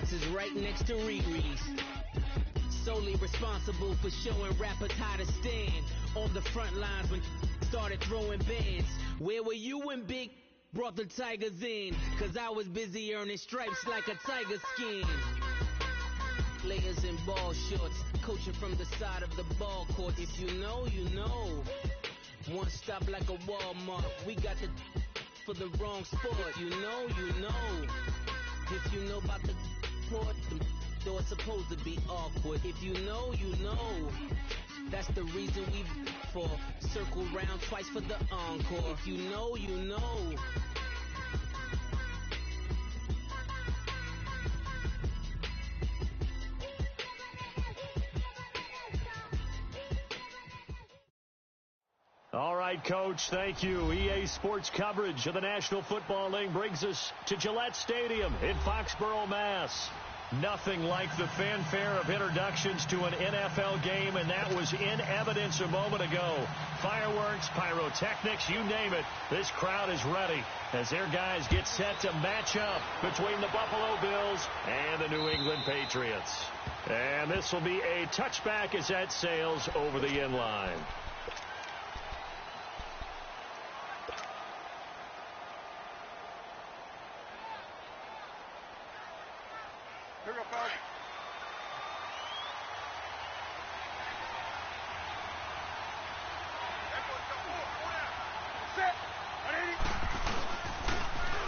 boxes right next to Riri's. Solely responsible for showing rappers how to stand on the front lines when started throwing bands. Where were you when Big brought the Tigers in? Cause I was busy earning stripes like a tiger skin. Players in ball shorts, coaching from the side of the ball court. If you know, you know. One stop like a Walmart. We got the for the wrong sport. You know, you know. If you know about the port, though it's supposed to be awkward. If you know, you know. That's the reason we for circle round twice for the encore. If you know, you know. All right, Coach, thank you. EA Sports coverage of the National Football League brings us to Gillette Stadium in Foxborough, Mass. Nothing like the fanfare of introductions to an NFL game, and that was in evidence a moment ago. Fireworks, pyrotechnics, you name it. This crowd is ready as their guys get set to match up between the Buffalo Bills and the New England Patriots. And this will be a touchback as that sails over the end line. Here we go, fellas.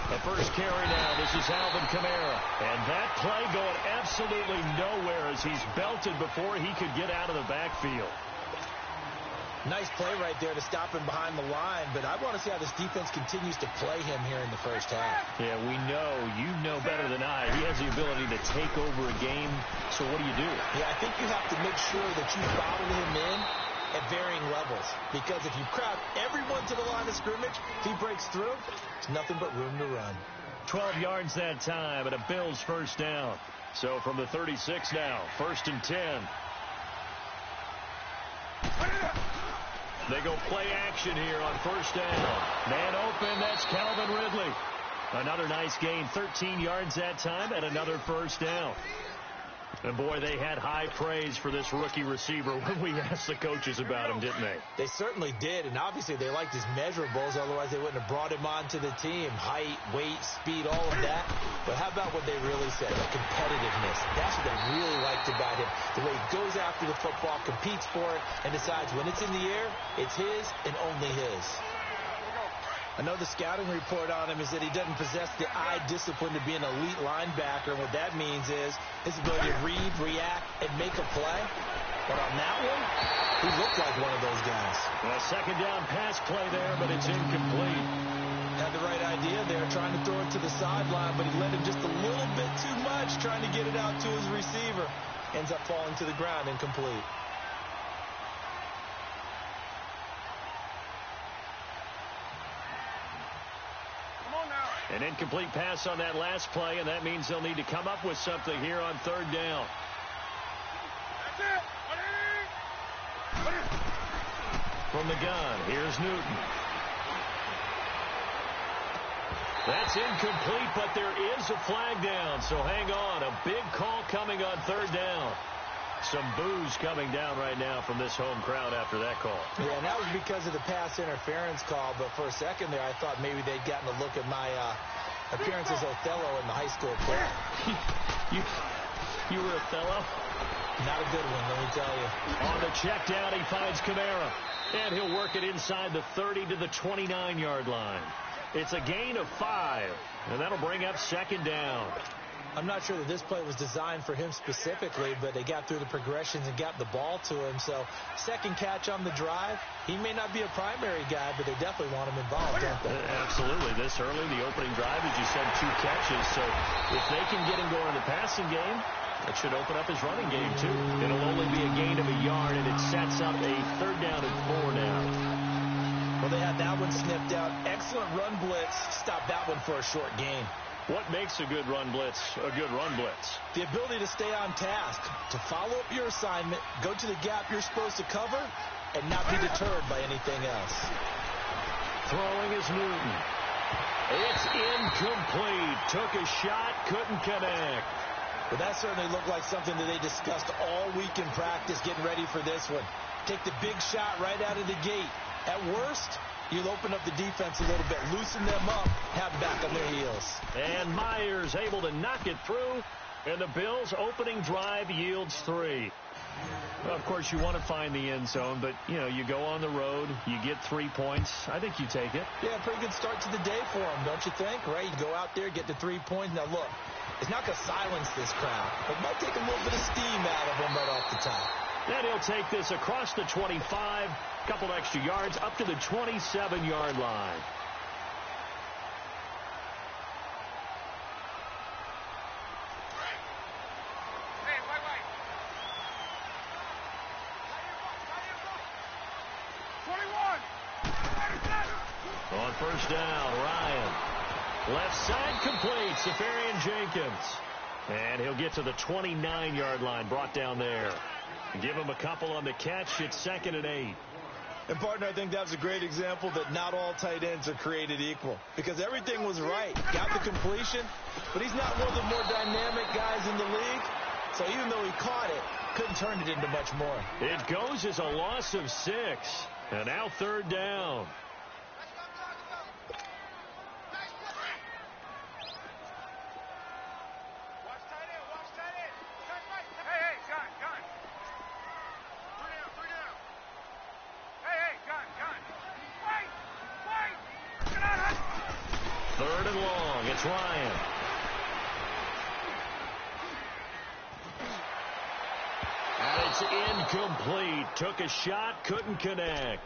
The first carry now. This is Alvin Kamara. And that play going absolutely nowhere as he's belted before he could get out of the backfield. Nice play right there to stop him behind the line, but I want to see how this defense continues to play him here in the first half. Yeah, we know. You know better than I. He has the ability to take over a game, so what do you do? Yeah, I think you have to make sure that you bottle him in at varying levels, because if you crowd everyone to the line of scrimmage, if he breaks through, it's nothing but room to run. 12 yards that time, and a Bills first down. So from the 36 now, 1st and 10. They go play action here on first down. Man open, that's Calvin Ridley. Another nice gain, 13 yards that time, and another first down. And, boy, they had high praise for this rookie receiver when we asked the coaches about him, didn't they? They certainly did, and obviously they liked his measurables. Otherwise, they wouldn't have brought him onto the team. Height, weight, speed, all of that. But how about what they really said? The competitiveness. That's what they really liked about him. The way he goes after the football, competes for it, and decides when it's in the air, it's his and only his. I know the scouting report on him is that he doesn't possess the eye discipline to be an elite linebacker. And what that means is his ability to read, react, and make a play. But on that one, he looked like one of those guys. A second down pass play there, but it's incomplete. Had the right idea there, trying to throw it to the sideline, but he led him just a little bit too much, trying to get it out to his receiver. Ends up falling to the ground, incomplete. An incomplete pass on that last play, and that means they'll need to come up with something here on third down. From the gun, here's Newton. That's incomplete, but there is a flag down, so hang on. A big call coming on third down. Some boos coming down right now from this home crowd after that call. Yeah, and that was because of the pass interference call, but for a second there I thought maybe they'd gotten a look at my appearance as Othello in the high school play. You were Othello? Not a good one, let me tell you. On the check down, he finds Kamara, and he'll work it inside the 30 to the 29-yard line. It's a gain of 5, and that'll bring up second down. I'm not sure that this play was designed for him specifically, but they got through the progressions and got the ball to him. So, second catch on the drive. He may not be a primary guy, but they definitely want him involved, don't they? Absolutely. This early, the opening drive, as you said, 2 catches. So, if they can get him going in the passing game, it should open up his running game, too. It'll only be a gain of a yard, and it sets up a third down and 4 now. Well, they had that one sniffed out. Excellent run blitz. Stop that one for a short gain. What makes a good run blitz a good run blitz? The ability to stay on task, to follow up your assignment, go to the gap you're supposed to cover, and not be deterred by anything else. Throwing is Newton. It's incomplete. Took a shot, couldn't connect. Well, that certainly looked like something that they discussed all week in practice getting ready for this one. Take the big shot right out of the gate. At worst, you'll open up the defense a little bit, loosen them up, have back on their heels. And Myers able to knock it through, and the Bills' opening drive yields 3. Well, of course, you want to find the end zone, but, you know, you go on the road, you get 3 points. I think you take it. Yeah, pretty good start to the day for them, don't you think? Right, you go out there, get the 3 points. Now, look, it's not going to silence this crowd, but it might take a little bit of steam out of them right off the top. And he'll take this across the 25, couple extra yards, up to the 27-yard line. On first down, Ryan. Left side complete, Safarian-Jenkins. And he'll get to the 29-yard line, brought down there. Give him a couple on the catch. It's 2nd and 8. And, partner, I think that was a great example that not all tight ends are created equal. Because everything was right. Got the completion, but he's not one of the more dynamic guys in the league. So even though he caught it, couldn't turn it into much more. It goes as a loss of 6. And now 3rd down. Third and long. It's Ryan. And it's incomplete. Took a shot, couldn't connect.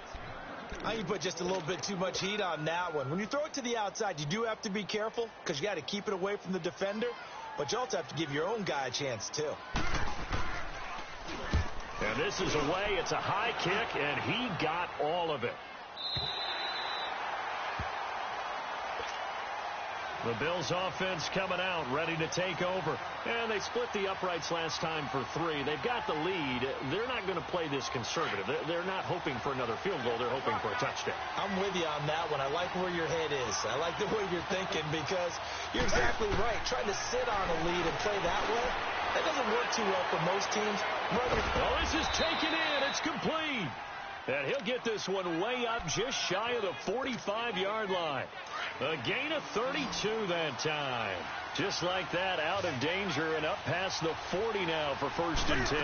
I think you put just a little bit too much heat on that one. When you throw it to the outside, you do have to be careful because you got to keep it away from the defender, but you also have to give your own guy a chance too. And this is away. It's a high kick, and he got all of it. The Bills offense coming out, ready to take over. And they split the uprights last time for 3. They've got the lead. They're not going to play this conservative. They're not hoping for another field goal. They're hoping for a touchdown. I'm with you on that one. I like where your head is. I like the way you're thinking because you're exactly right. Trying to sit on a lead and play that way, that doesn't work too well for most teams. Oh, this is taken in. It's complete. And he'll get this one way up just shy of the 45-yard line. A gain of 32 that time. Just like that, out of danger and up past the 40 now for 1st and 10.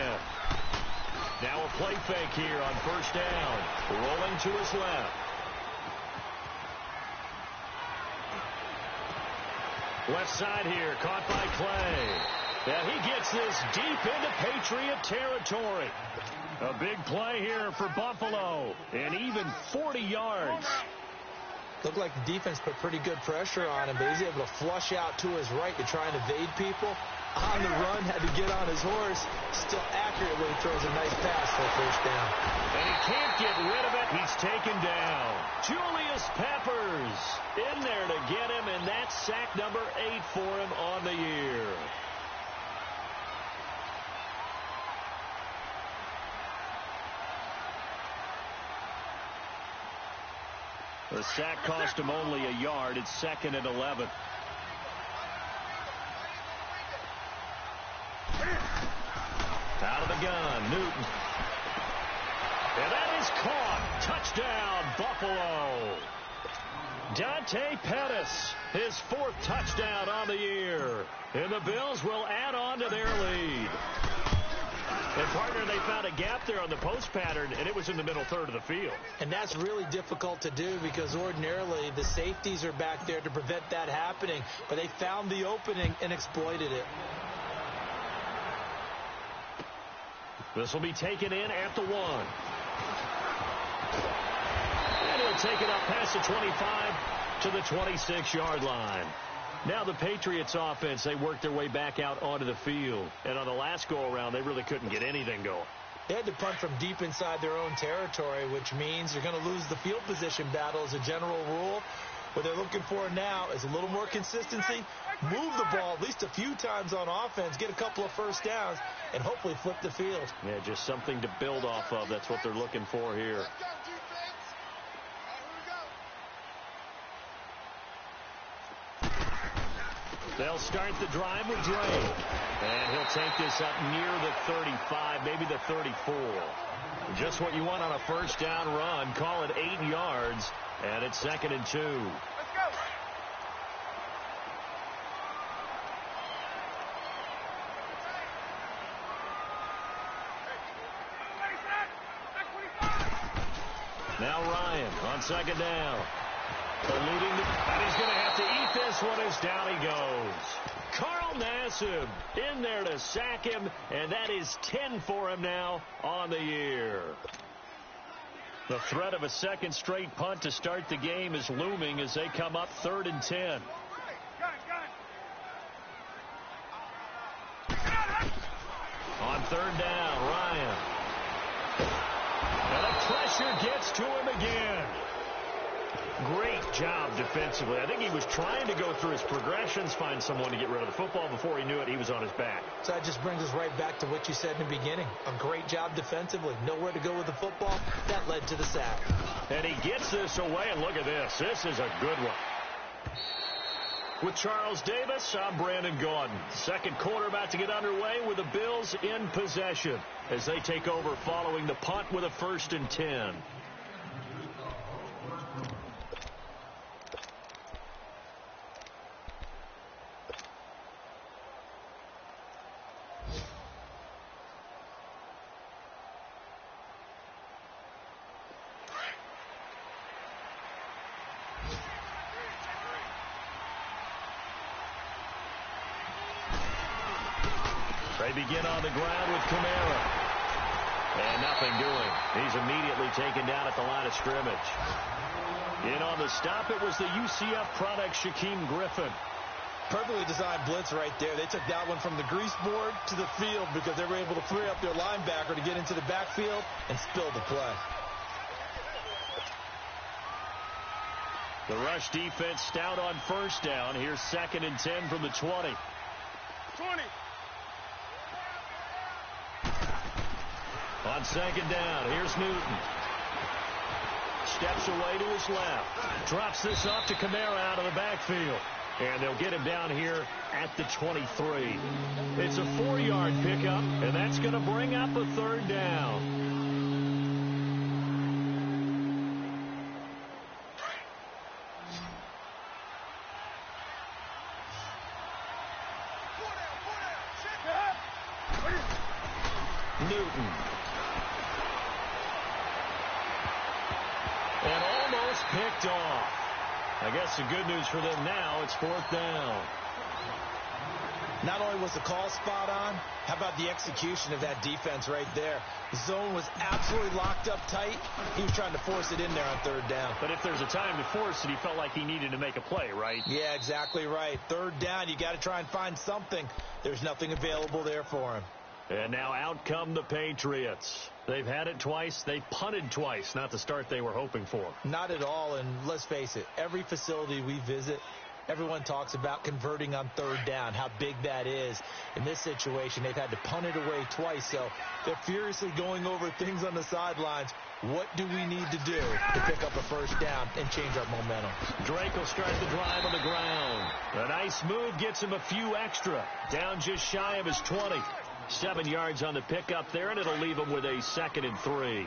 Now a play fake here on first down. Rolling to his left. Left side here, caught by Clay. And he gets this deep into Patriot territory. A big play here for Buffalo. And even 40 yards. Looked like the defense put pretty good pressure on him, but he's able to flush out to his right to try and evade people. On the run, had to get on his horse. Still accurate when he throws a nice pass for a first down. And he can't get rid of it. He's taken down. Julius Peppers in there to get him, and that's sack number 8 for him on the year. The sack cost him only a yard. It's 2nd and 11. Out of the gun, Newton. And that is caught. Touchdown, Buffalo. Dante Pettis, his 4th touchdown on the year. And the Bills will add on to their lead. And, partner, they found a gap there on the post pattern, and it was in the middle third of the field. And that's really difficult to do because ordinarily the safeties are back there to prevent that happening. But they found the opening and exploited it. This will be taken in at the 1. And he'll take it up past the 25 to the 26-yard line. Now the Patriots offense, they worked their way back out onto the field. And on the last go-around, they really couldn't get anything going. They had to punt from deep inside their own territory, which means you're going to lose the field position battle as a general rule. What they're looking for now is a little more consistency, move the ball at least a few times on offense, get a couple of first downs, and hopefully flip the field. Yeah, just something to build off of. That's what they're looking for here. They'll start the drive with Drake. And he'll take this up near the 35, maybe the 34. Just what you want on a first down run. Call it 8 yards, and it's 2nd and 2. Let's go. Now Ryan on 2nd down. Eluding and he's going to have to eat this one as down he goes. Carl Nassib in there to sack him, and that is 10 for him now on the year. The threat of a second straight punt to start the game is looming as they come up 3rd and 10. On 3rd down, Ryan. And the pressure gets to him again. Great job defensively. I think he was trying to go through his progressions, find someone to get rid of the football. Before he knew it, he was on his back. So that just brings us right back to what you said in the beginning. A great job defensively. Nowhere to go with the football. That led to the sack. And he gets this away, and look at this. This is a good one. With Charles Davis, I'm Brandon Gaudin. Second quarter about to get underway with the Bills in possession as they take over following the punt with a 1st and 10. They begin on the ground with Kamara. And nothing doing. He's immediately taken down at the line of scrimmage. In on the stop, it was the UCF product, Shaquem Griffin. Perfectly designed blitz right there. They took that one from the grease board to the field because they were able to free up their linebacker to get into the backfield and spill the play. The rush defense stout on 1st down. Here's 2nd and 10 from the 20. 20. On 2nd down, here's Newton. Steps away to his left. Drops this off to Kamara out of the backfield. And they'll get him down here at the 23. It's a 4-yard pickup, and that's going to bring up a 3rd down. Newton. And almost picked off. I guess the good news for them now, it's 4th down. Not only was the call spot on, how about the execution of that defense right there? The zone was absolutely locked up tight. He was trying to force it in there on 3rd down. But if there's a time to force it, he felt like he needed to make a play, right? Yeah, exactly right. 3rd down, you got to try and find something. There's nothing available there for him. And now out come the Patriots. They've had it twice. They punted twice. Not the start they were hoping for. Not at all, and let's face it, every facility we visit, everyone talks about converting on 3rd down, how big that is. In this situation, they've had to punt it away twice, so they're furiously going over things on the sidelines. What do we need to do to pick up a 1st down and change our momentum? Drake will start the drive on the ground. A nice move gets him a few extra. Down just shy of his 20. 7 yards on the pickup there, and it'll leave him with a 2nd and 3.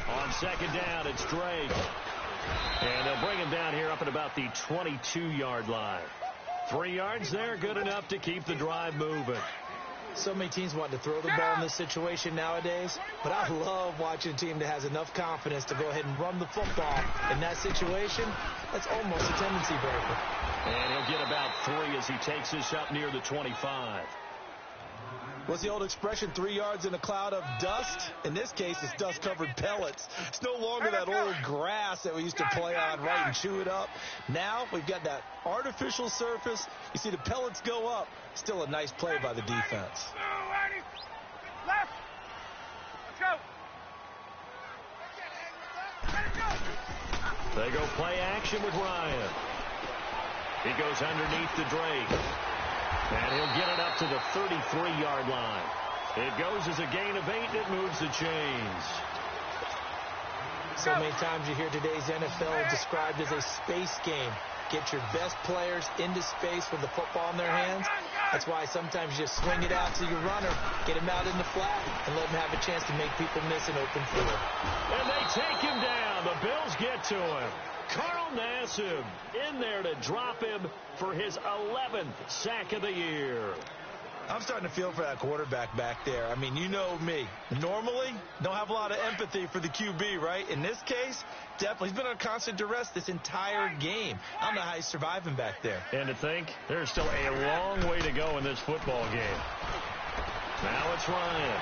On 2nd down, it's Drake. And they'll bring him down here up at about the 22-yard line. 3 yards there, good enough to keep the drive moving. So many teams want to throw the ball in this situation nowadays, but I love watching a team that has enough confidence to go ahead and run the football. In that situation, that's almost a tendency breaker. And he'll get about 3 as he takes this up near the 25. What's the old expression, 3 yards in a cloud of dust? In this case, it's dust-covered pellets. It's no longer that old grass that we used to play on, right, and chew it up. Now we've got that artificial surface. You see the pellets go up. Still a nice play by the defense. Left. Let's go. They go play action with Ryan. He goes underneath to Drake. And he'll get it up to the 33-yard line. It goes as a gain of 8, and it moves the chains. So many times you hear today's NFL described as a space game. Get your best players into space with the football in their hands. That's why sometimes you just swing it out to your runner, get him out in the flat, and let him have a chance to make people miss an open field. And they take him down. The Bills get to him. Carl Nassib in there to drop him for his 11th sack of the year. I'm starting to feel for that quarterback back there. I mean, you know me. Normally, don't have a lot of empathy for the QB, right? In this case, definitely. He's been under constant duress this entire game. I don't know how he's surviving back there. And to think, there's still a long way to go in this football game. Now it's Ryan.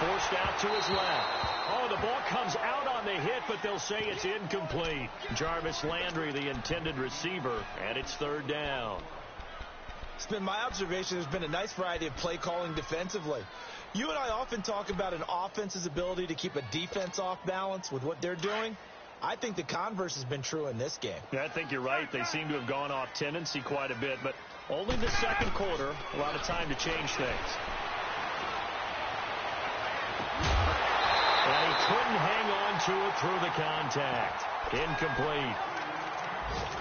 Forced out to his left. Oh, the ball comes out on the hit, but they'll say it's incomplete. Jarvis Landry, the intended receiver, and it's third down. It's been my observation there's been a nice variety of play calling defensively. You and I often talk about an offense's ability to keep a defense off balance with what they're doing. I think the converse has been true in this game. Yeah, I think you're right. They seem to have gone off tendency quite a bit, but only the second quarter, a lot of time to change things. And he couldn't hang on to it through the contact. Incomplete.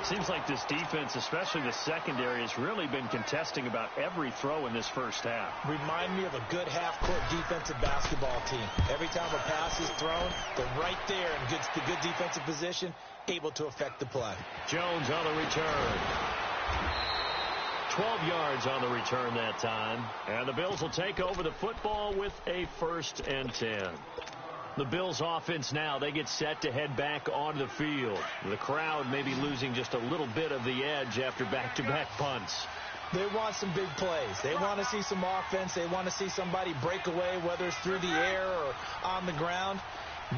Seems like this defense, especially the secondary, has really been contesting about every throw in this first half. Remind me of a good half-court defensive basketball team. Every time a pass is thrown, they're right there in good defensive position, able to affect the play. Jones on the return. 12 yards on the return that time. And the Bills will take over the football with a 1st and 10. The Bills offense now, they get set to head back onto the field. The crowd may be losing just a little bit of the edge after back-to-back punts. They want some big plays. They want to see some offense. They want to see somebody break away, whether it's through the air or on the ground.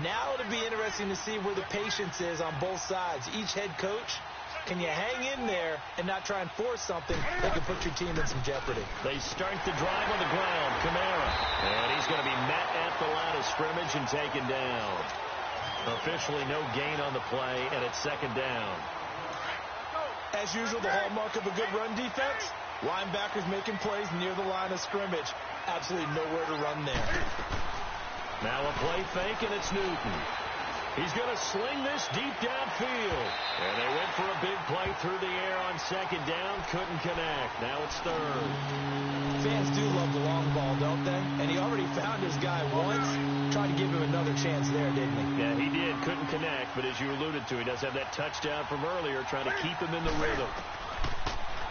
Now it'll be interesting to see where the patience is on both sides. Each head coach, can you hang in there and not try and force something that can put your team in some jeopardy? They start the drive on the ground. Kamara. And he's going to be met at the line of scrimmage and taken down. Officially no gain on the play, and it's second down. As usual, the hallmark of a good run defense, linebackers making plays near the line of scrimmage. Absolutely nowhere to run there. Now a play fake, and it's Newton. He's going to sling this deep downfield. And they went for a big play through the air on second down. Couldn't connect. Now it's third. Fans do love the long ball, don't they? And he already found his guy once. Tried to give him another chance there, didn't he? Yeah, he did. Couldn't connect. But as you alluded to, he does have that touchdown from earlier, trying to keep him in the rhythm.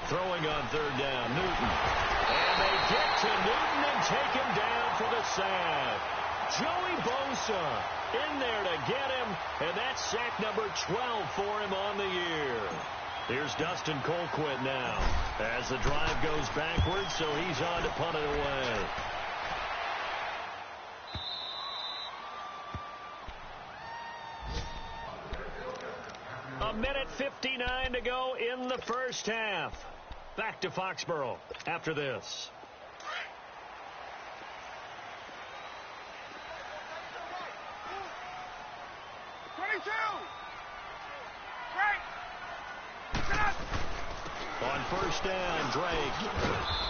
Throwing on third down. Newton. And they get to Newton and take him down for the sack. Joey Bosa in there to get him, and that's sack number 12 for him on the year. Here's Dustin Colquitt now as the drive goes backwards, so he's on to punt it away. A minute 59 to go in the first half. Back to Foxborough after this. On first down, Drake.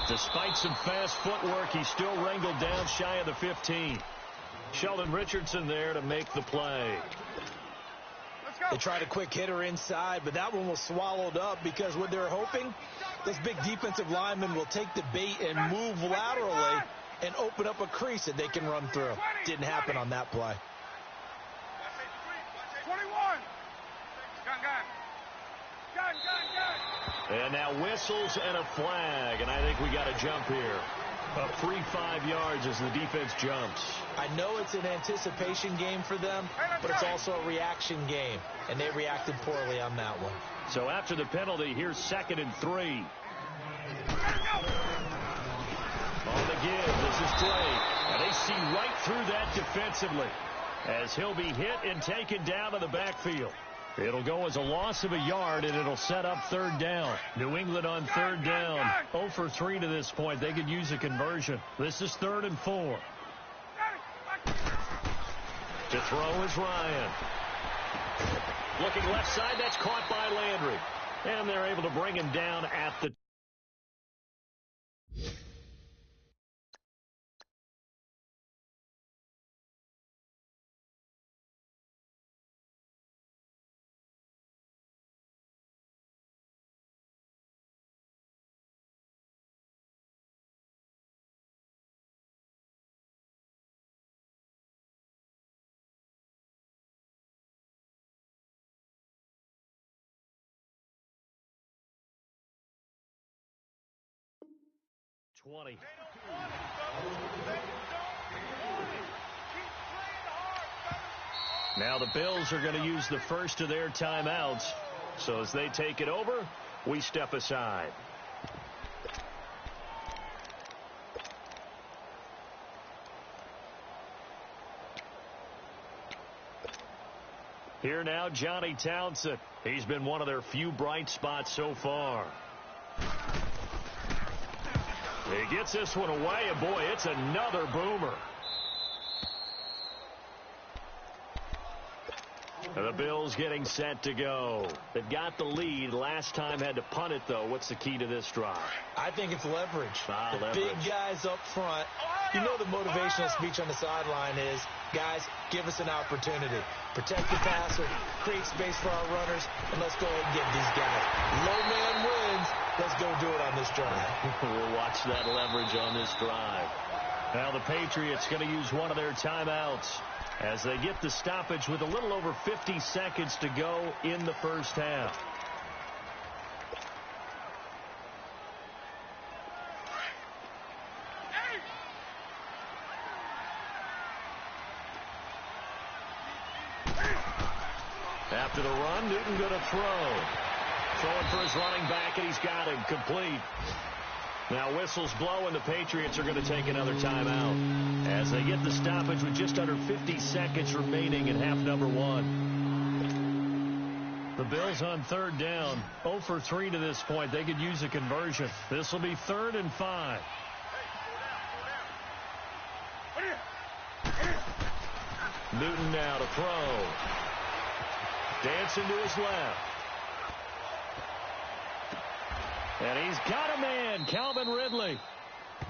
Despite some fast footwork, he's still wrangled down shy of the 15. Sheldon Richardson there to make the play. They tried a quick hitter inside, but that one was swallowed up because what they're hoping, this big defensive lineman will take the bait and move laterally and open up a crease that they can run through. Didn't happen on that play. 21. And now whistles and a flag, and I think we got a jump here. A free 5 yards as the defense jumps. I know it's an anticipation game for them, but it's also a reaction game, and they reacted poorly on that one. So after the penalty, here's 2nd and 3. On the give, this is Drake. And they see right through that defensively as he'll be hit and taken down to the backfield. It'll go as a loss of a yard, and it'll set up third down. New England on third down. 0 for 3 to this point. They could use a conversion. This is 3rd and 4. To throw is Ryan. Looking left side, that's caught by Landry. And they're able to bring him down at the 20. Now the Bills are going to use the first of their timeouts. So as they take it over, we step aside. Here now, Johnny Townsend. He's been one of their few bright spots so far. He gets this one away, and boy, it's another boomer. The Bills getting set to go. They've got the lead. Last time had to punt it, though. What's the key to this drive? I think it's leverage. Leverage. Big guys up front. You know the motivational speech on the sideline is, guys, give us an opportunity. Protect the passer, create space for our runners, and let's go ahead and get these guys. Low man wins. Let's go do it on this drive. We'll watch that leverage on this drive. Now the Patriots going to use one of their timeouts as they get the stoppage with a little over 50 seconds to go in the first half. After the run, Newton going to throw. Throwing for his running back, and he's got him complete. Now whistles blow, and the Patriots are going to take another timeout as they get the stoppage with just under 50 seconds remaining in half number one. The Bills on third down, 0 for 3 to this point. They could use a conversion. This will be 3rd and 5. Newton now to throw. Dancing to his left. And he's got a man, Calvin Ridley.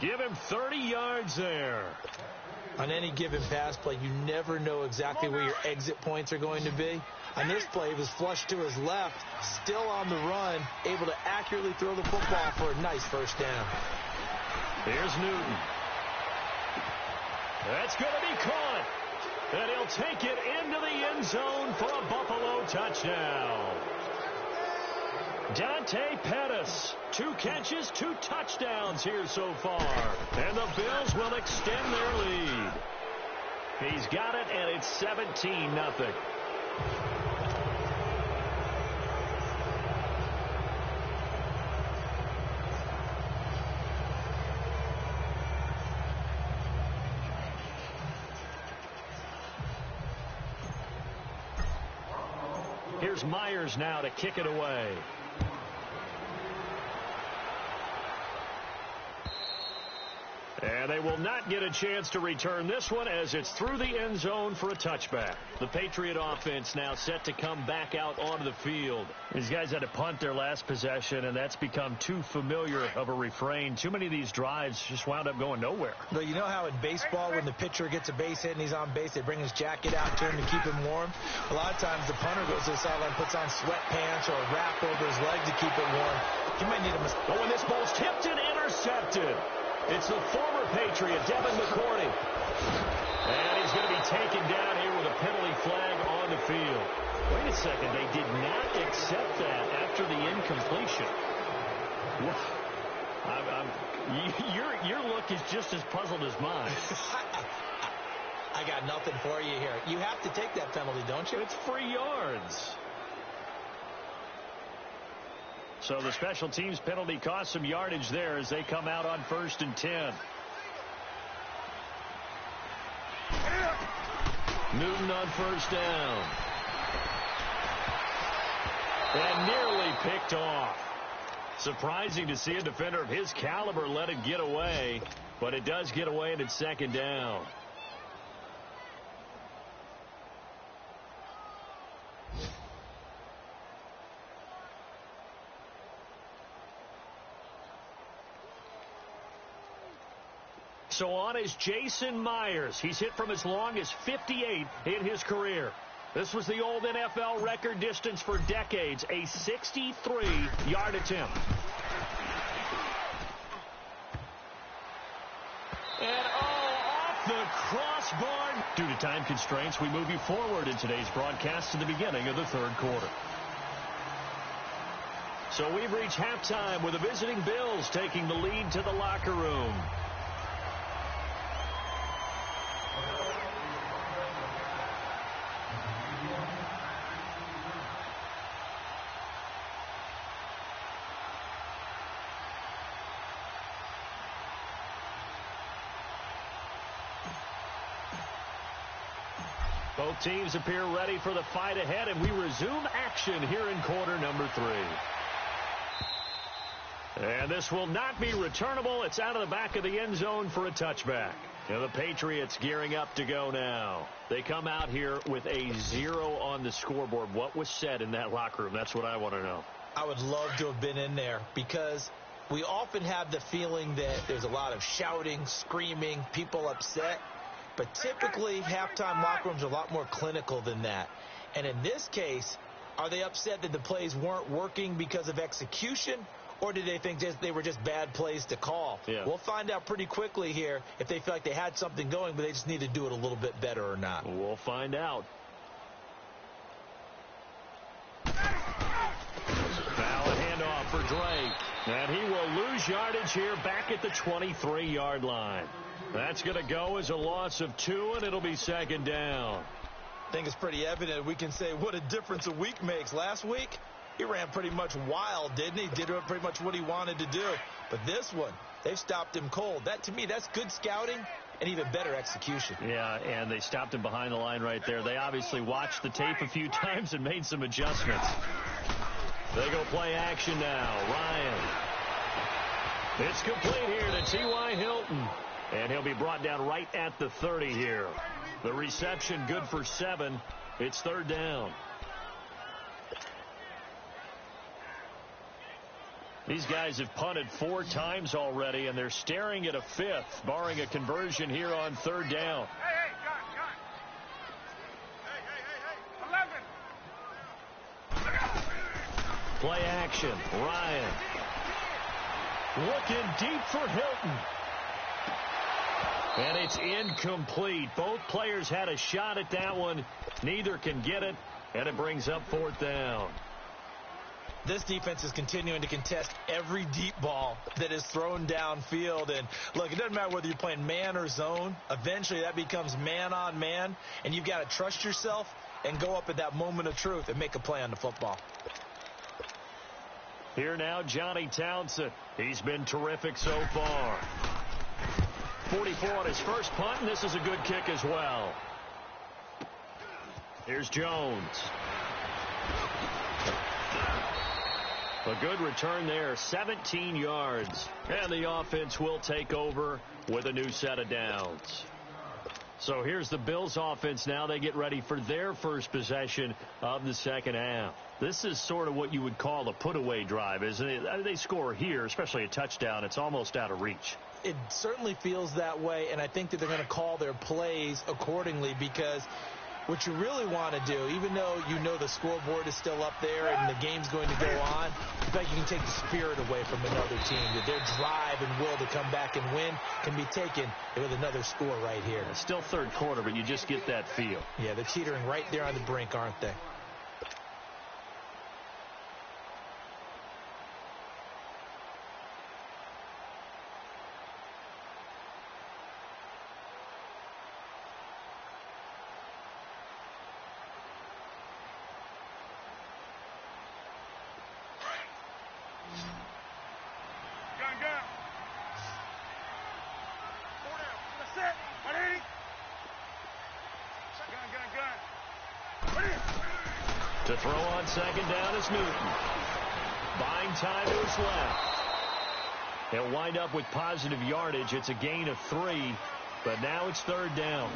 Give him 30 yards there. On any given pass play, you never know exactly where your exit points are going to be. On this play, he was flushed to his left, still on the run, able to accurately throw the football for a nice first down. Here's Newton. That's going to be caught. And he'll take it into the end zone for a Buffalo touchdown. Dante Pettis, 2 catches, 2 touchdowns here so far. And the Bills will extend their lead. He's got it, and it's 17-0. Here's Myers now to kick it away. And they will not get a chance to return this one as it's through the end zone for a touchback. The Patriot offense now set to come back out onto the field. These guys had to punt their last possession, and that's become too familiar of a refrain. Too many of these drives just wound up going nowhere. But you know how in baseball, when the pitcher gets a base hit and he's on base, they bring his jacket out to him to keep him warm? A lot of times the punter goes to the sideline, puts on sweatpants or a wrap over his leg to keep it warm. He might need a mistake. But when this ball's tipped and intercepted, it's the former Patriot, Devin McCourty. And he's going to be taken down here with a penalty flag on the field. Wait a second. They did not accept that after the incompletion. Your look is just as puzzled as mine. I got nothing for you here. You have to take that penalty, don't you? It's free yards. So the special teams penalty cost some yardage there as they come out on 1st and 10. Newton on 1st down. And nearly picked off. Surprising to see a defender of his caliber let it get away, but it does get away and it's 2nd down. So on is Jason Myers. He's hit from as long as 58 in his career. This was the old NFL record distance for decades, a 63-yard attempt. And off the crossbar. Due to time constraints, we move you forward in today's broadcast to the beginning of the 3rd quarter. So we've reached halftime with the visiting Bills taking the lead to the locker room. Both teams appear ready for the fight ahead, and we resume action here in quarter number 3. And this will not be returnable. It's out of the back of the end zone for a touchback. And the Patriots gearing up to go now. They come out here with a 0 on the scoreboard. What was said in that locker room? That's what I want to know. I would love to have been in there because we often have the feeling that there's a lot of shouting, screaming, people upset. But typically, halftime locker rooms are a lot more clinical than that. And in this case, are they upset that the plays weren't working because of execution, or did they think they were just bad plays to call? Yeah. We'll find out pretty quickly here if they feel like they had something going, but they just need to do it a little bit better or not. We'll find out. Now a handoff for Drake. And he will lose yardage here back at the 23-yard line. That's going to go as a loss of 2, and it'll be second down. I think it's pretty evident. We can say what a difference a week makes. Last week, he ran pretty much wild, didn't he? Did pretty much what he wanted to do. But this one, they've stopped him cold. That, to me, that's good scouting and even better execution. Yeah, and they stopped him behind the line right there. They obviously watched the tape a few times and made some adjustments. They go play action now. Ryan. It's complete here to T.Y. Hilton. And he'll be brought down right at the 30 here. The reception good for 7. It's third down. These guys have punted 4 times already, and they're staring at a 5th, barring a conversion here on third down. Hey, John. Hey. 11. Play action. Ryan. Looking deep for Hilton. And it's incomplete. Both players had a shot at that one. Neither can get it, and it brings up fourth down. This defense is continuing to contest every deep ball that is thrown downfield. And, look, it doesn't matter whether you're playing man or zone. Eventually that becomes man on man, and you've got to trust yourself and go up at that moment of truth and make a play on the football. Here now, Johnny Townsend. He's been terrific so far. 44 on his first punt, and this is a good kick as well. Here's Jones. A good return there, 17 yards. And the offense will take over with a new set of downs. So here's the Bills offense now. They get ready for their first possession of the second half. This is sort of what you would call a put-away drive, isn't it? They score here, especially a touchdown. It's almost out of reach. It certainly feels that way, and I think that they're going to call their plays accordingly, because what you really want to do, even though you know the scoreboard is still up there and the game's going to go on, in fact, you can take the spirit away from another team. That their drive and will to come back and win can be taken with another score right here. It's still third quarter, but you just get that feel. Yeah, they're teetering right there on the brink, aren't they? Gun. 4 down. That's it. 180. Gun. Ready. To throw on second down is Newton. Buying time to his left. He'll wind up with positive yardage. It's a gain of 3, but now it's third down.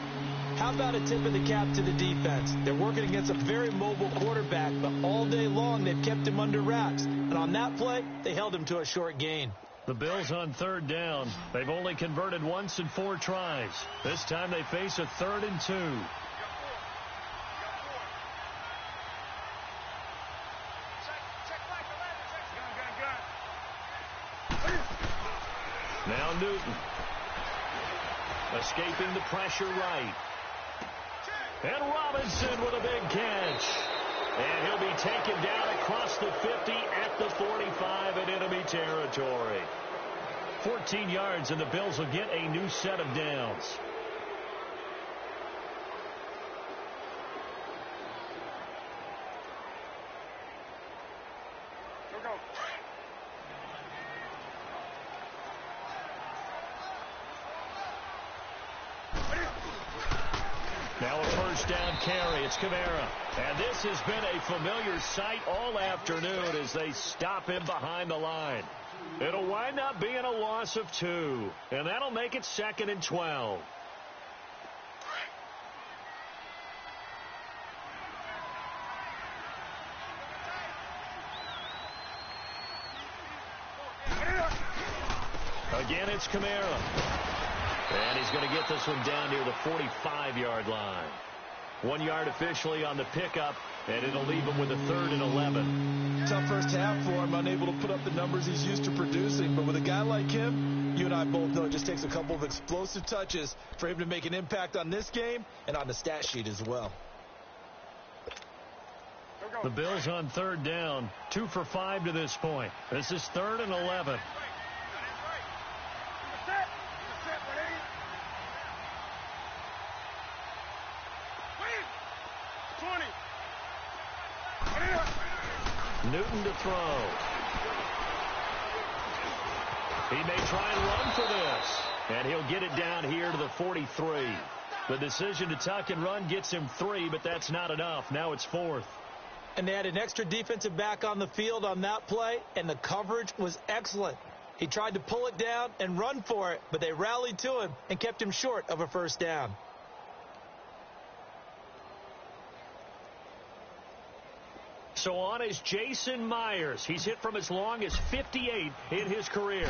How about a tip of the cap to the defense? They're working against a very mobile quarterback, but all day long they've kept him under wraps. And on that play, they held him to a short gain. The Bills on third down. They've only converted once in 4 tries. This time they face a 3rd and 2. Now Newton. Escaping the pressure right. And Robinson with a big catch. And he'll be taken down across the 50 at the 45 in enemy territory. 14 yards, and the Bills will get a new set of downs. Go. Now a first down carry. It's Kamara. And this has been a familiar sight all afternoon as they stop him behind the line. It'll wind up being a loss of 2, and that'll make it 2nd and 12. Again, it's Kamara. And he's going to get this one down near the 45-yard line. 1 yard officially on the pickup, and it'll leave him with a 3rd and 11. Tough first half for him, unable to put up the numbers he's used to producing. But with a guy like him, you and I both know it just takes a couple of explosive touches for him to make an impact on this game and on the stat sheet as well. The Bills on 3rd down, 2 for 5 to this point. This is 3rd and 11. 20. Newton to throw. He may try and run for this. And he'll get it down here to the 43. The decision to tuck and run gets him 3, but that's not enough. Now it's 4th. And they had an extra defensive back on the field on that play, and the coverage was excellent. He tried to pull it down and run for it, but they rallied to him and kept him short of a first down. So on is Jason Myers. He's hit from as long as 58 in his career.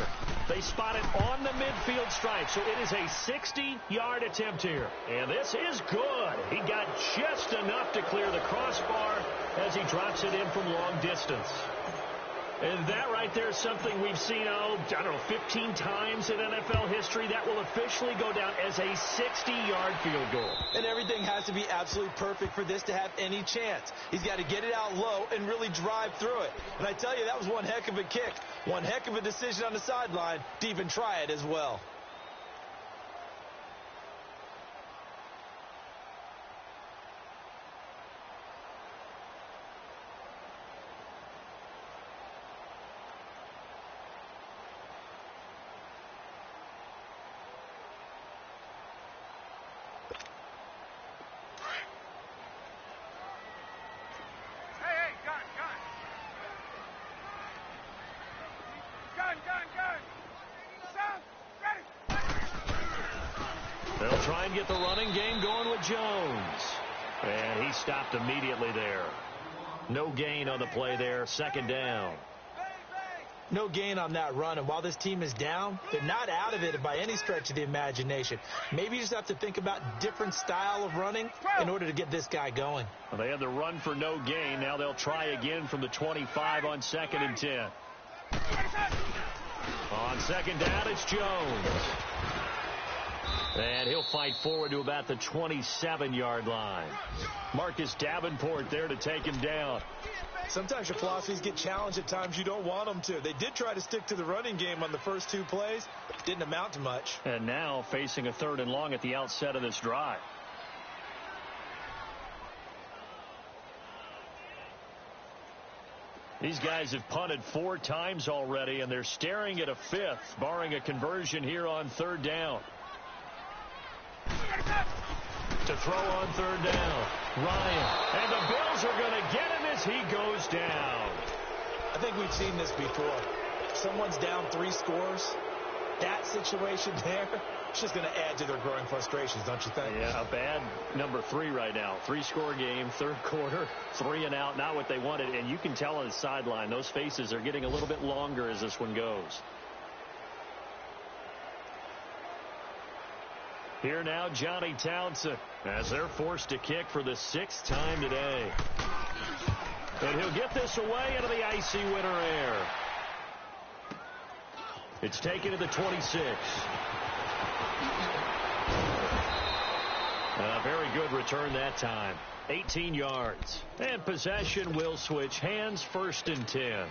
They spot it on the midfield stripe, so it is a 60-yard attempt here. And this is good. He got just enough to clear the crossbar as he drops it in from long distance. And that right there is something we've seen, 15 times in NFL history. That will officially go down as a 60-yard field goal. And everything has to be absolutely perfect for this to have any chance. He's got to get it out low and really drive through it. And I tell you, that was one heck of a kick. One heck of a decision on the sideline to even try it as well. They'll try and get the running game going with Jones. And he stopped immediately there. No gain on the play there. 2nd down. No gain on that run, and while this team is down, they're not out of it by any stretch of the imagination. Maybe you just have to think about different style of running in order to get this guy going. Well, they had the run for no gain. Now they'll try again from the 25 on 2nd and 10. On 2nd down, it's Jones. And he'll fight forward to about the 27-yard line. Marcus Davenport there to take him down. Sometimes your philosophies get challenged at times you don't want them to. They did try to stick to the running game on the first 2 plays. Didn't amount to much. And now facing a 3rd and long at the outset of this drive. These guys have punted 4 times already, and they're staring at a 5th, barring a conversion here on 3rd down. To throw on 3rd down, Ryan. And the Bills are going to get him as he goes down. I think we've seen this before. Someone's down 3 scores. That situation there, it's just going to add to their growing frustrations, don't you think? Yeah, a bad number 3 right now. 3-score game, 3rd quarter, 3 and out, not what they wanted. And you can tell on the sideline, those faces are getting a little bit longer as this one goes. Here now, Johnny Townsend, as they're forced to kick for the 6th time today. And he'll get this away into the icy winter air. It's taken to the 26. A very good return that time. 18 yards. And possession will switch hands, 1st and 10.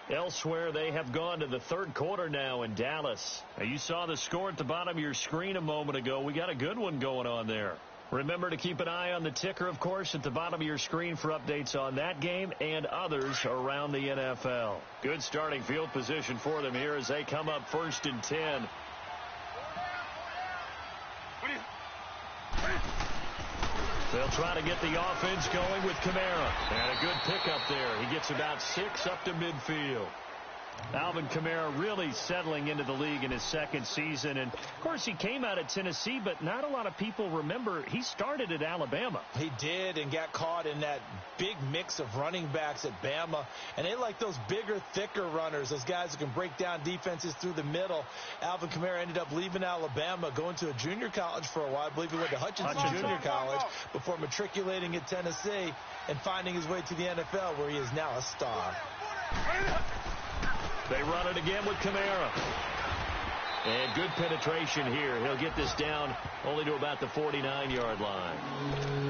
Elsewhere, they have gone to the third quarter now in Dallas. Now, you saw the score at the bottom of your screen a moment ago. We got a good one going on there. Remember to keep an eye on the ticker, of course, at the bottom of your screen for updates on that game and others around the NFL. Good starting field position for them here as they come up 1st and 10. They'll try to get the offense going with Kamara. And a good pickup there. He gets about 6 up to midfield. Alvin Kamara really settling into the league in his 2nd season. And, of course, he came out of Tennessee, but not a lot of people remember he started at Alabama. He did, and got caught in that big mix of running backs at Bama. And they like those bigger, thicker runners, those guys who can break down defenses through the middle. Alvin Kamara ended up leaving Alabama, going to a junior college for a while. I believe he went to Hutchinson Junior College before matriculating at Tennessee and finding his way to the NFL, where he is now a star. They run it again with Kamara. And good penetration here. He'll get this down only to about the 49-yard line.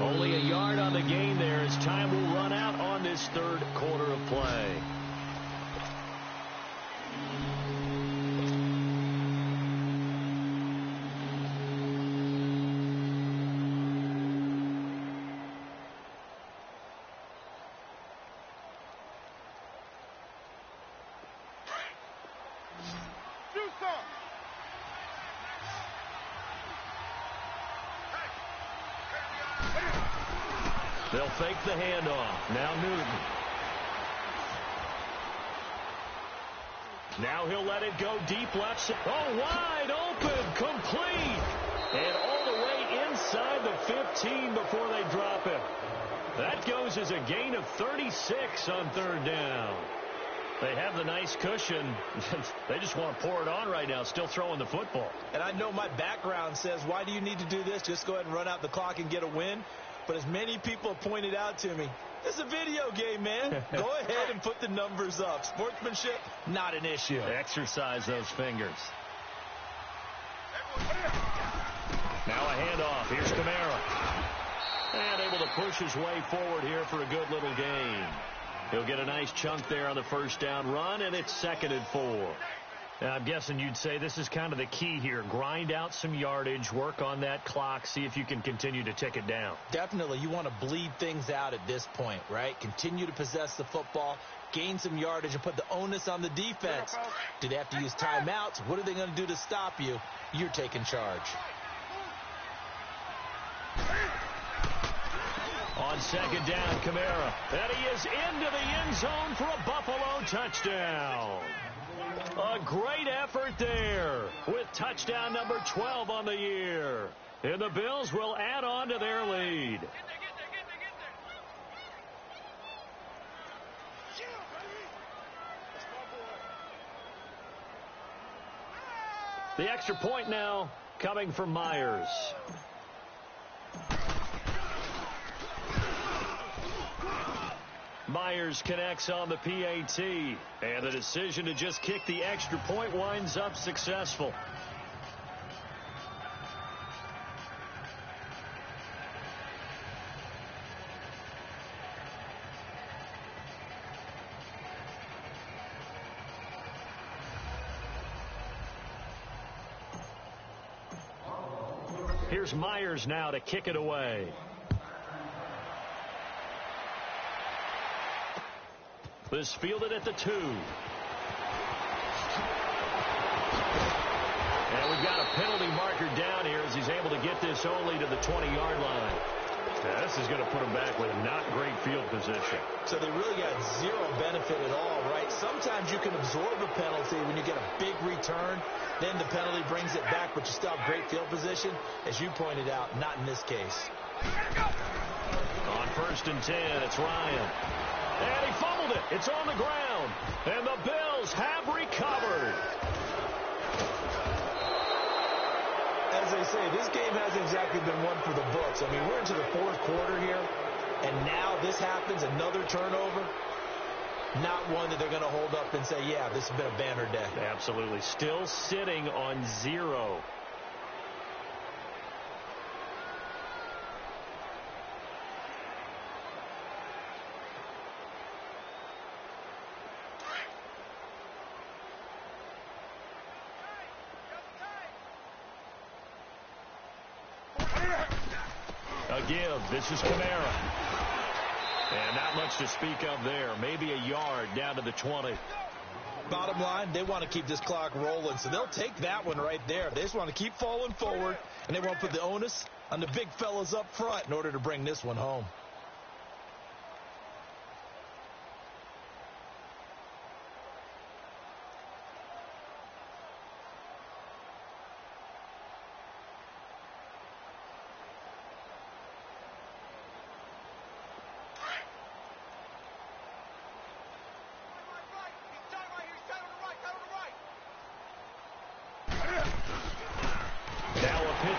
Only a yard on the gain there as time will run out on this third quarter of play. They'll fake the handoff. Now Newton. Now he'll let it go deep left. Oh, wide open. Complete. And all the way inside the 15 before they drop it. That goes as a gain of 36 on 3rd down. They have the nice cushion. They just want to pour it on right now, still throwing the football. And I know my background says, why do you need to do this? Just go ahead and run out the clock and get a win. But as many people have pointed out to me, it's a video game, man. Go ahead and put the numbers up. Sportsmanship, not an issue. Exercise those fingers. Now a handoff. Here's Kamara. And able to push his way forward here for a good little gain. He'll get a nice chunk there on the 1st down run, and it's 2nd and 4. Now, I'm guessing you'd say this is kind of the key here. Grind out some yardage, work on that clock, see if you can continue to tick it down. Definitely. You want to bleed things out at this point, right? Continue to possess the football, gain some yardage, and put the onus on the defense. Do they have to use timeouts? What are they going to do to stop you? You're taking charge. On 2nd down, Kamara. And he is into the end zone for a Buffalo touchdown. A great effort there with touchdown number 12 on the year. And the Bills will add on to their lead. The extra point now coming from Myers. Myers connects on the PAT, and the decision to just kick the extra point winds up successful. Here's Myers now to kick it away. This fielded at the 2. And we've got a penalty marker down here as he's able to get this only to the 20-yard line. Now, this is going to put him back with not great field position. So they really got zero benefit at all, right? Sometimes you can absorb a penalty when you get a big return. Then the penalty brings it back, but you still have great field position. As you pointed out, not in this case. On 1st and 10, it's Ryan. And he fumbled it. It's on the ground. And the Bills have recovered. As they say, this game hasn't exactly been one for the books. I mean, we're into the 4th quarter here, and now this happens, another turnover. Not one that they're going to hold up and say, yeah, this has been a banner day. Absolutely. Still sitting on 0. A give. This is Kamara. And not much to speak of there. Maybe a yard down to the 20. Bottom line, they want to keep this clock rolling, so they'll take that one right there. They just want to keep falling forward, and they want to put the onus on the big fellas up front in order to bring this one home.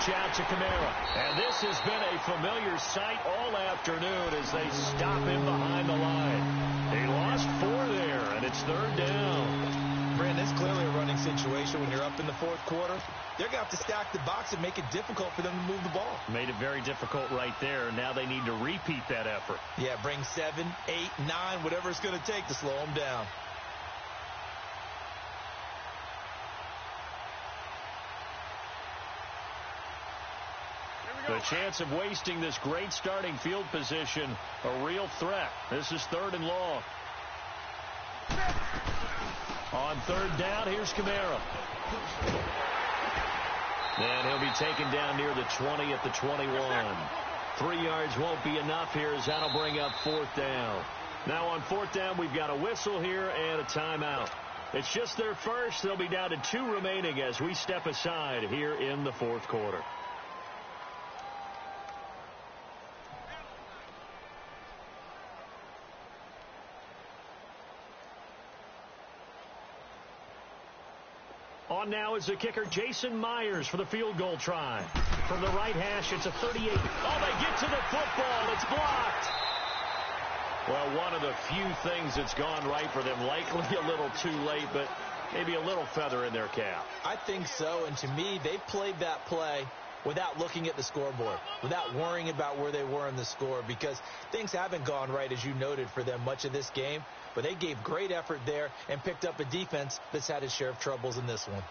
Out to Kamara. And this has been a familiar sight all afternoon as they stop him behind the line. He lost 4 there, and it's 3rd down. Brandon, it's clearly a running situation when you're up in the 4th quarter. They're going to have to stack the box and make it difficult for them to move the ball. Made it very difficult right there. Now they need to repeat that effort. Yeah, bring 7, 8, 9, whatever it's going to take to slow them down. The chance of wasting this great starting field position, a real threat. This is 3rd and long. On 3rd down, here's Kamara. And he'll be taken down near the 20 at the 21. 3 yards won't be enough here as that'll bring up 4th down. Now on 4th down, we've got a whistle here and a timeout. It's just their first. They'll be down to 2 remaining as we step aside here in the 4th quarter. On now is the kicker, Jason Myers, for the field goal try. From the right hash, it's a 38. Oh, they get to the football. It's blocked. Well, one of the few things that's gone right for them. Likely a little too late, but maybe a little feather in their cap. I think so, and to me, they played that play without looking at the scoreboard, without worrying about where they were in the score, because things haven't gone right, as you noted, for them much of this game. But they gave great effort there and picked up a defense that's had its share of troubles in this one.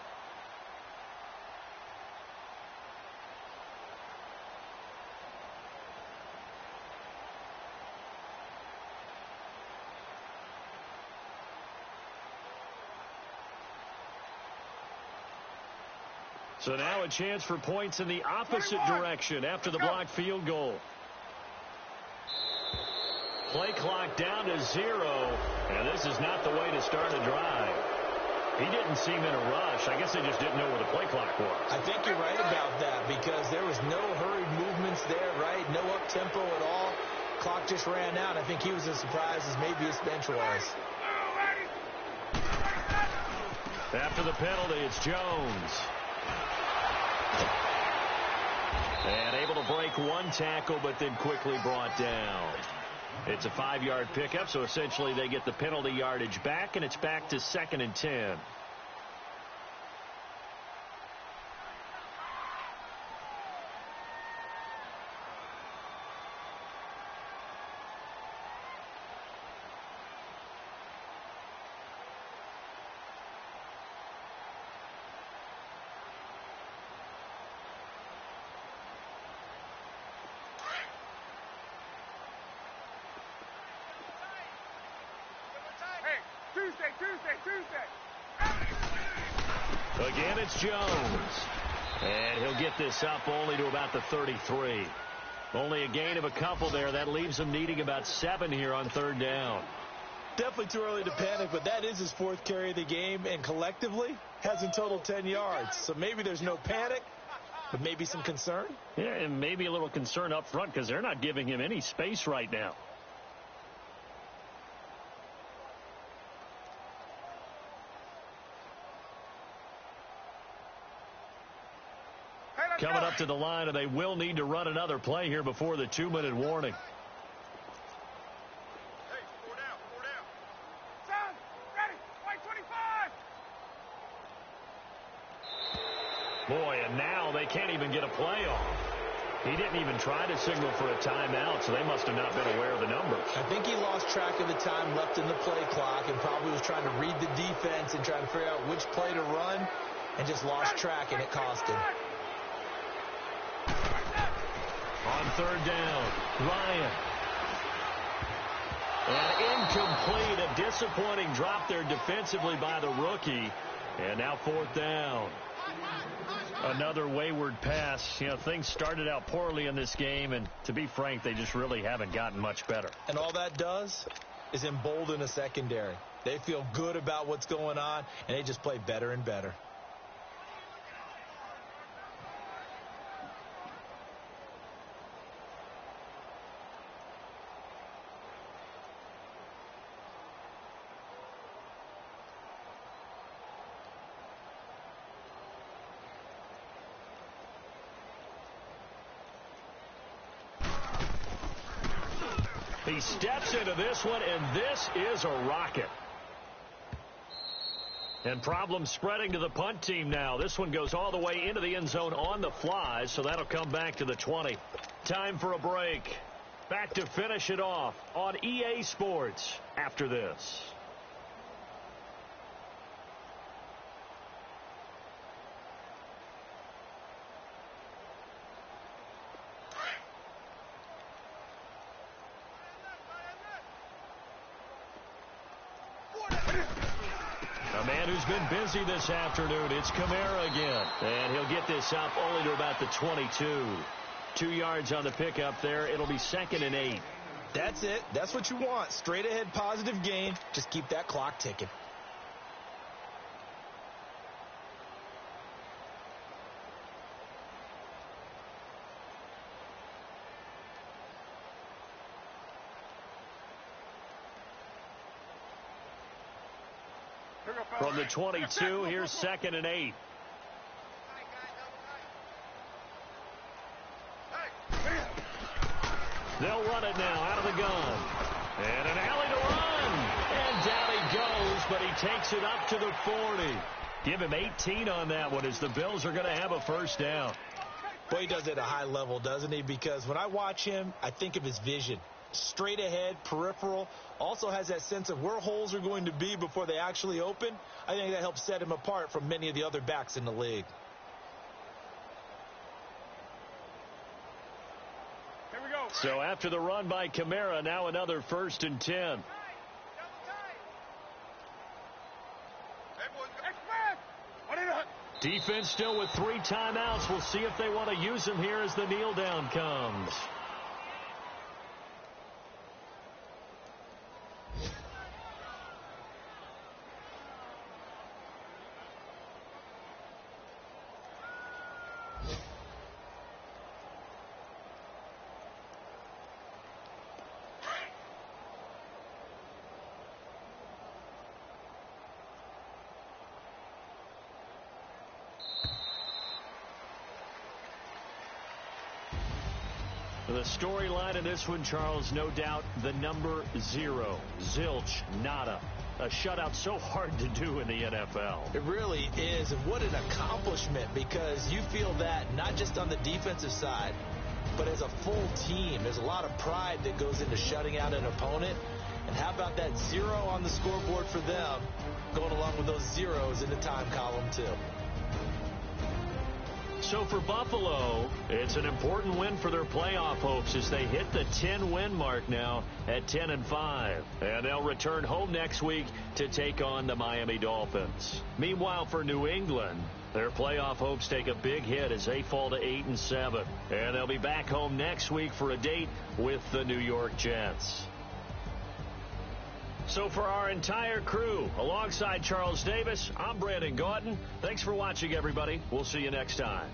So now a chance for points in the opposite direction after the blocked field goal. Play clock down to 0, and this is not the way to start a drive. He didn't seem in a rush. I guess they just didn't know where the play clock was. I think you're right about that because there was no hurried movements there, right? No up-tempo at all. Clock just ran out. I think he was as surprised as maybe his bench was. After the penalty, it's Jones. And able to break 1 tackle, but then quickly brought down. It's a 5-yard pickup, so essentially they get the penalty yardage back, and it's back to 2nd and 10. Again, it's Jones. And he'll get this up only to about the 33. Only a gain of a couple there. That leaves him needing about 7 here on 3rd down. Definitely too early to panic, but that is his 4th carry of the game, and collectively has in total 10 yards. So maybe there's no panic, but maybe some concern. Yeah, and maybe a little concern up front because they're not giving him any space right now. Coming up to the line, and they will need to run another play here before the 2-minute warning. Hey, 4 down, 4 down. Son, ready, white 25. Boy, and now they can't even get a play off. He didn't even try to signal for a timeout, so they must have not been aware of the numbers. I think he lost track of the time left in the play clock and probably was trying to read the defense and trying to figure out which play to run and just lost track, and it cost him. On On third down, Ryan. And incomplete. A disappointing drop there defensively by the rookie. And now fourth down. Another wayward pass. You know, things started out poorly in this game, and to be frank, they just really haven't gotten much better. And all that does is embolden a secondary. They feel good about what's going on, and they just play better and better. He steps into this one, and this is a rocket. And problems spreading to the punt team now. This one goes all the way into the end zone on the fly, so that'll come back to the 20. Time for a break. Back to finish it off on EA Sports after this. A man who's been busy this afternoon, it's Kamara again. And he'll get this up only to about the 22. 2 yards on the pickup there. It'll be 2nd and 8. That's it. That's what you want. Straight ahead positive gain. Just keep that clock ticking. From the 22, here's 2nd and 8. They'll run it now out of the gun. And an alley to run. And down he goes, but he takes it up to the 40. Give him 18 on that one as the Bills are going to have a first down. Boy, he does it at a high level, doesn't he? Because when I watch him, I think of his vision. Straight ahead, peripheral, also has that sense of where holes are going to be before they actually open. I think that helps set him apart from many of the other backs in the league. Here we go. So after the run by Kamara, now another 1st and 10. Hey, boys, expand. What is it? Defense still with 3 timeouts. We'll see if they want to use them here as the kneel down comes. The storyline in this one, Charles, no doubt the number 0. Zilch, nada. A shutout so hard to do in the NFL. It really is, and what an accomplishment, because you feel that not just on the defensive side, but as a full team. There's a lot of pride that goes into shutting out an opponent. And how about that 0 on the scoreboard for them, going along with those zeros in the time column too. So for Buffalo, it's an important win for their playoff hopes as they hit the 10-win mark now at 10-5. And they'll return home next week to take on the Miami Dolphins. Meanwhile, for New England, their playoff hopes take a big hit as they fall to 8-7. And they'll be back home next week for a date with the New York Jets. So for our entire crew, alongside Charles Davis, I'm Brandon Gaudin. Thanks for watching, everybody. We'll see you next time.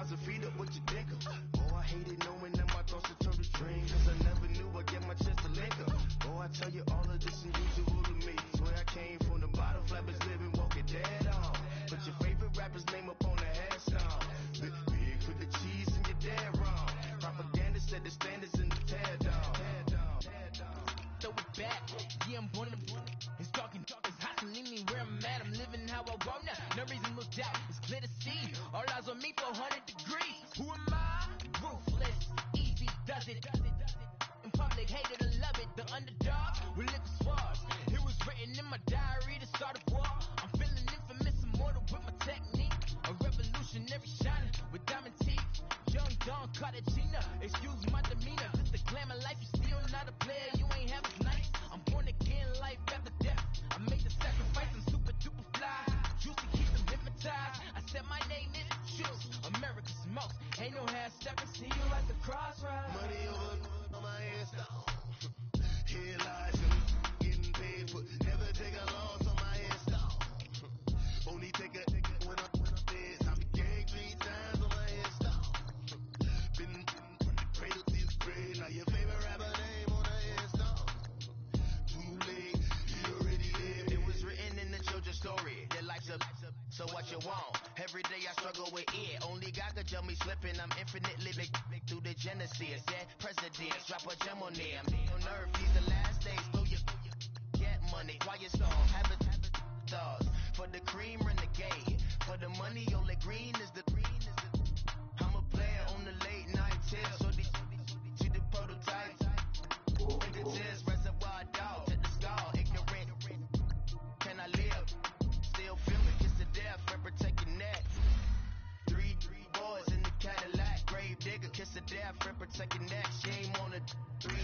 eyes and feet up what you think of. Oh, I hated knowing that my thoughts would turn to dreams, cause I never knew I'd get my chest to link up. Oh, I tell you all of this unusual to me. Swear I came from the bottom, flappers living, walking dead on. Put your favorite rapper's name up on the headstone. Big for the cheese and you're dead wrong. Propaganda set the standards in the tear down. Throw it back, yeah, I'm born to it's talking, it's hot to leave me where I'm at. I'm living how I want now. No reason to look out, it's clear to see. All eyes on me for 100 degrees. Who am I? Ruthless, easy does it. In public, hated or love it. The underdog will live the swars. It was written in my diary to start a war. I'm feeling infamous, immortal with my technique. A revolutionary shining with diamond teeth. Young Don Cartagena, excuse my demeanor. This the glamour life, you still not a player. You ain't half as nice. I'm born again, life after death. I made the sacrifice, I'm super duper fly. Used to keep them hypnotized. I said my name is Juice, America's most. Ain't no half stepping, see you at the crossroads. Money over on my headstone. Here lies and getting paid for. Never take a loss on my headstone. Only take a when I'm dead. I be gang 3 times on my headstone. Been from the cradle to the grave. Now your favorite rapper name on the headstone. Too late, he already lived. It was written in the children's story. Their life's up, so what you want? Every day I struggle with it. Only God could tell me slipping. I'm infinitely big through the genesis. Dead presidents, drop a gem on them. On earth, these the last days. Through your get money, quiet storm, have it thoughts. For the cream, renegade. For the money, only green is the I'm a player on the late night tip. So see the prototype. Fingertips, reservoir dog, to the skull, ignorant. Can I live? Still feel it, kiss to death, and protect your neck. 3 boys in the Cadillac, grave digger, kiss to death, and protect your neck. Shame on the 3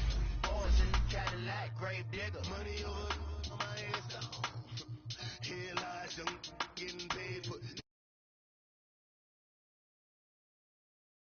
boys in the Cadillac, grave digger. Money over on my headstone. Here lies them getting paid for.